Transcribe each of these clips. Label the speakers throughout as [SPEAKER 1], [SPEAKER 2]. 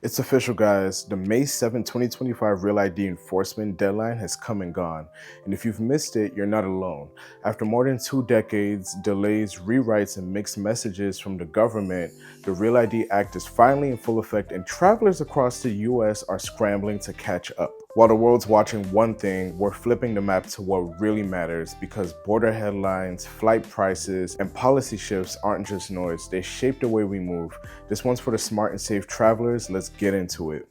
[SPEAKER 1] It's official, guys. The May 7, 2025 Real ID enforcement deadline has come and gone. And if you've missed it, you're not alone. After more than 2 decades, delays, rewrites, and mixed messages from the government, the Real ID Act is finally in full effect, and travelers across the US are scrambling to catch up. While the world's watching one thing, we're flipping the map to what really matters because border headlines, flight prices, and policy shifts aren't just noise, they shape the way we move. This one's for the smart and safe travelers. Let's get into it.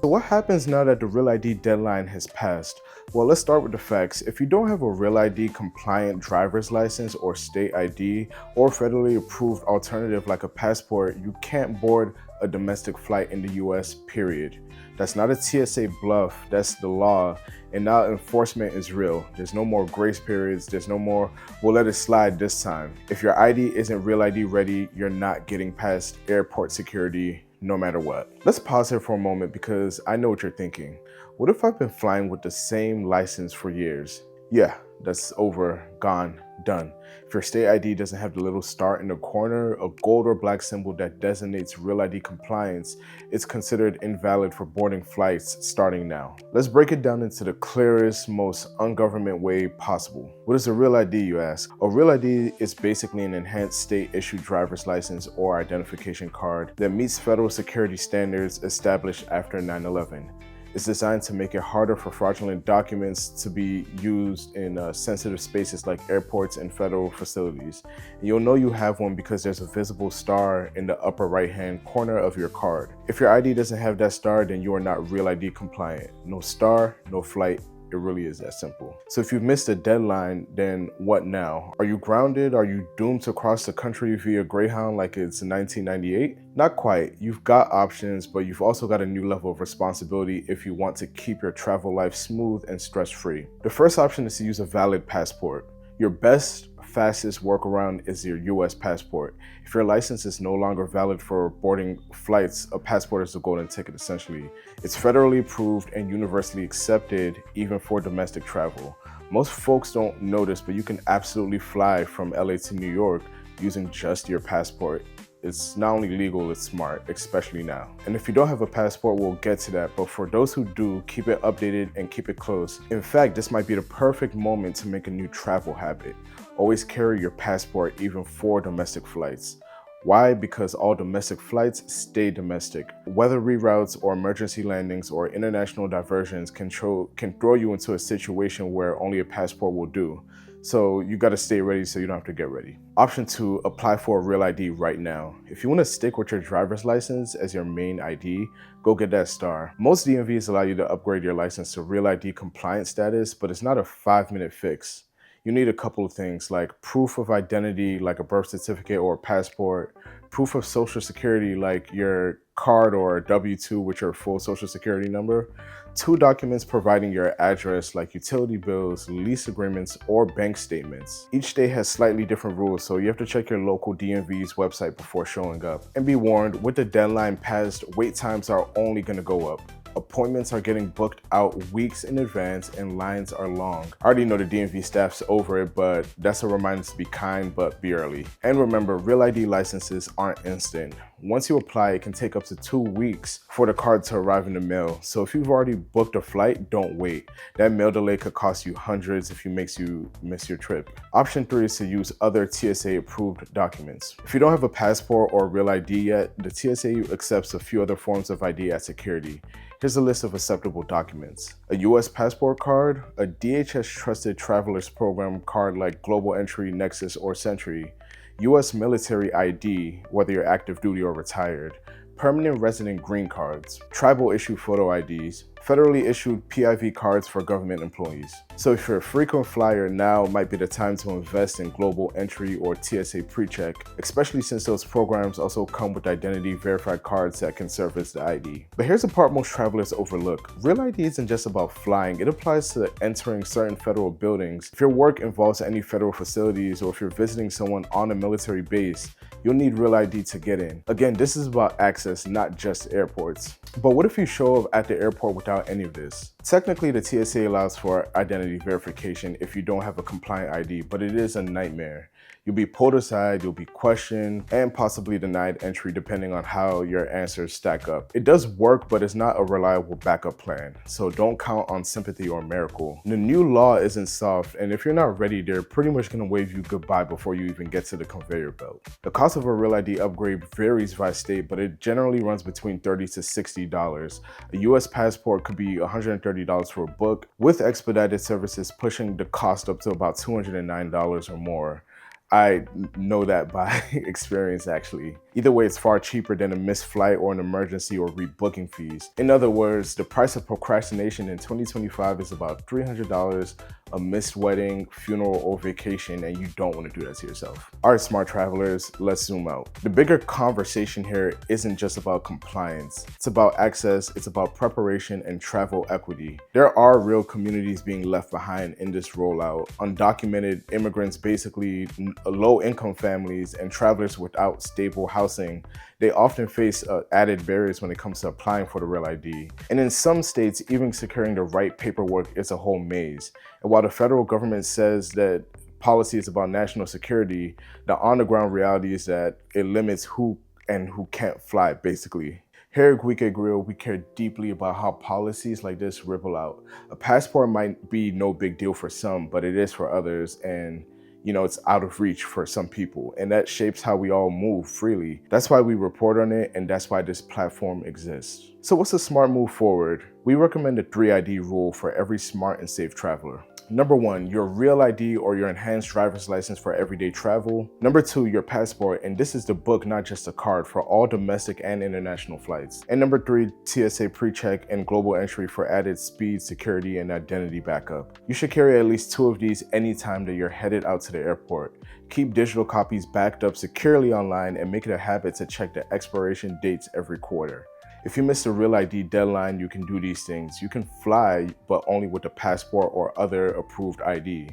[SPEAKER 1] So what happens now that the Real ID deadline has passed? Well, let's start with the facts. If you don't have a Real ID compliant driver's license or state ID or federally approved alternative like a passport, you can't board a domestic flight in the US, period. That's not a TSA bluff, that's the law. And now enforcement is real. There's no more grace periods, there's no more, we'll let it slide this time. If your ID isn't Real ID ready, you're not getting past airport security no matter what. Let's pause here for a moment because I know what you're thinking. What if I've been flying with the same license for years? Yeah, that's over, gone, done. If your state ID doesn't have the little star in the corner, a gold or black symbol that designates Real ID compliance, it's considered invalid for boarding flights starting now. Let's break it down into the clearest, most ungovernment way possible. What is a Real ID, you ask? A Real ID is basically an enhanced state-issued driver's license or identification card that meets federal security standards established after 9/11. It's designed to make it harder for fraudulent documents to be used in sensitive spaces like airports and federal facilities. And you'll know you have one because there's a visible star in the upper right-hand corner of your card. If your ID doesn't have that star, then you are not Real ID compliant. No star, no flight. It really is that simple. So if you've missed a deadline, then what now? Are you grounded? Are you doomed to cross the country via Greyhound like it's 1998? Not quite. You've got options, but you've also got a new level of responsibility if you want to keep your travel life smooth and stress-free. The first option is to use a valid passport. Your best, fastest workaround is your US passport. If your license is no longer valid for boarding flights, a passport is a golden ticket essentially. It's federally approved and universally accepted even for domestic travel. Most folks don't know this, but you can absolutely fly from LA to New York using just your passport. It's not only legal, it's smart, especially now. And if you don't have a passport, we'll get to that. But for those who do, keep it updated and keep it close. In fact, this might be the perfect moment to make a new travel habit. Always carry your passport even for domestic flights. Why? Because all domestic flights stay domestic. Weather reroutes or emergency landings or international diversions can throw you into a situation where only a passport will do. So you gotta stay ready so you don't have to get ready. Option 2, apply for a Real ID right now. If you wanna stick with your driver's license as your main ID, go get that star. Most DMVs allow you to upgrade your license to Real ID compliant status, but it's not a 5-minute fix. You need a couple of things like proof of identity like a birth certificate or a passport, proof of social security like your card or a W-2 with your full social security number, 2 documents providing your address like utility bills, lease agreements, or bank statements. Each state has slightly different rules, so you have to check your local DMV's website before showing up. And be warned, with the deadline passed, wait times are only gonna go up. Appointments are getting booked out weeks in advance and lines are long. I already know the DMV staff's over it, but that's a reminder to be kind, but be early. And remember, Real ID licenses aren't instant. Once you apply, it can take up to 2 weeks for the card to arrive in the mail. So if you've already booked a flight, don't wait. That mail delay could cost you hundreds if it makes you miss your trip. Option 3 is to use other TSA approved documents. If you don't have a passport or a Real ID yet, the TSA accepts a few other forms of ID at security. Here's a list of acceptable documents: a US passport card, a DHS Trusted Travelers Program card like Global Entry, Nexus, or Sentry, US military ID, whether you're active duty or retired, permanent resident green cards, tribal issue photo IDs, federally issued PIV cards for government employees. So if you're a frequent flyer, now might be the time to invest in Global Entry or TSA PreCheck, especially since those programs also come with identity verified cards that can serve as the ID. But here's the part most travelers overlook. Real ID isn't just about flying, it applies to entering certain federal buildings. If your work involves any federal facilities or if you're visiting someone on a military base, you'll need Real ID to get in. Again, this is about access, not just airports. But what if you show up at the airport without any of this? Technically, the TSA allows for identity verification if you don't have a compliant ID, but it is a nightmare. You'll be pulled aside, you'll be questioned, and possibly denied entry depending on how your answers stack up. It does work, but it's not a reliable backup plan, so don't count on sympathy or miracle. The new law isn't soft, and if you're not ready, they're pretty much gonna wave you goodbye before you even get to the conveyor belt. The cost of a Real ID upgrade varies by state, but it generally runs between $30 to $60. A US passport could be $130 for a book, with expedited services pushing the cost up to about $209 or more. I know that by experience, actually. Either way, it's far cheaper than a missed flight or an emergency or rebooking fees. In other words, the price of procrastination in 2025 is about $300, a missed wedding, funeral, or vacation, and you don't want to do that to yourself. All right, smart travelers, let's zoom out. The bigger conversation here isn't just about compliance. It's about access, it's about preparation and travel equity. There are real communities being left behind in this rollout. Undocumented immigrants, basically low-income families, and travelers without stable housing. They often face added barriers when it comes to applying for the Real ID. And in some states, even securing the right paperwork is a whole maze. And while the federal government says that policy is about national security, the on-the-ground reality is that it limits who and who can't fly, basically. Here at GUIKE GRIOT, we care deeply about how policies like this ripple out. A passport might be no big deal for some, but it is for others, and it's out of reach for some people, and that shapes how we all move freely. That's why we report on it, and that's why this platform exists. So what's a smart move forward? We recommend the 3ID rule for every smart and safe traveler. Number 1, your Real ID or your enhanced driver's license for everyday travel. Number 2, your passport, and this is the book, not just a card, for all domestic and international flights. And number 3, TSA pre-check and global entry for added speed, security, and identity backup. You should carry at least 2 of these anytime that you're headed out to the airport. Keep digital copies backed up securely online and make it a habit to check the expiration dates every quarter. If you miss the Real ID deadline, you can do these things. You can fly, but only with a passport or other approved ID.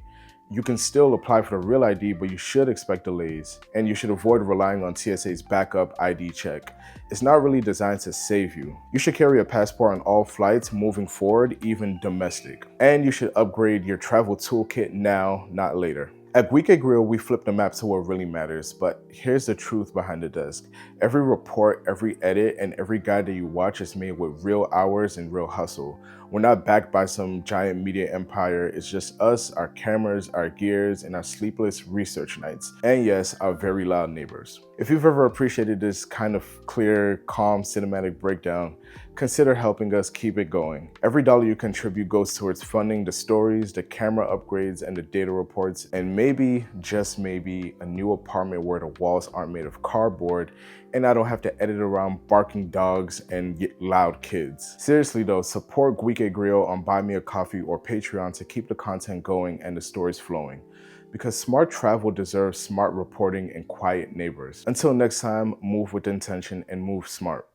[SPEAKER 1] You can still apply for the Real ID, but you should expect delays, and you should avoid relying on TSA's backup ID check. It's not really designed to save you. You should carry a passport on all flights moving forward, even domestic. And you should upgrade your travel toolkit now, not later. At GUIKE GRIOT, we flip the map to what really matters, but here's the truth behind the desk. Every report, every edit, and every guide that you watch is made with real hours and real hustle. We're not backed by some giant media empire. It's just us, our cameras, our gears, and our sleepless research nights. And yes, our very loud neighbors. If you've ever appreciated this kind of clear, calm, cinematic breakdown, consider helping us keep it going. Every dollar you contribute goes towards funding the stories, the camera upgrades, and the data reports, and maybe, just maybe, a new apartment where the walls aren't made of cardboard and I don't have to edit around barking dogs and loud kids. Seriously though, support GUIKE GRIOT on Buy Me a Coffee or Patreon to keep the content going and the stories flowing. Because smart travel deserves smart reporting and quiet neighbors. Until next time, move with intention and move smart.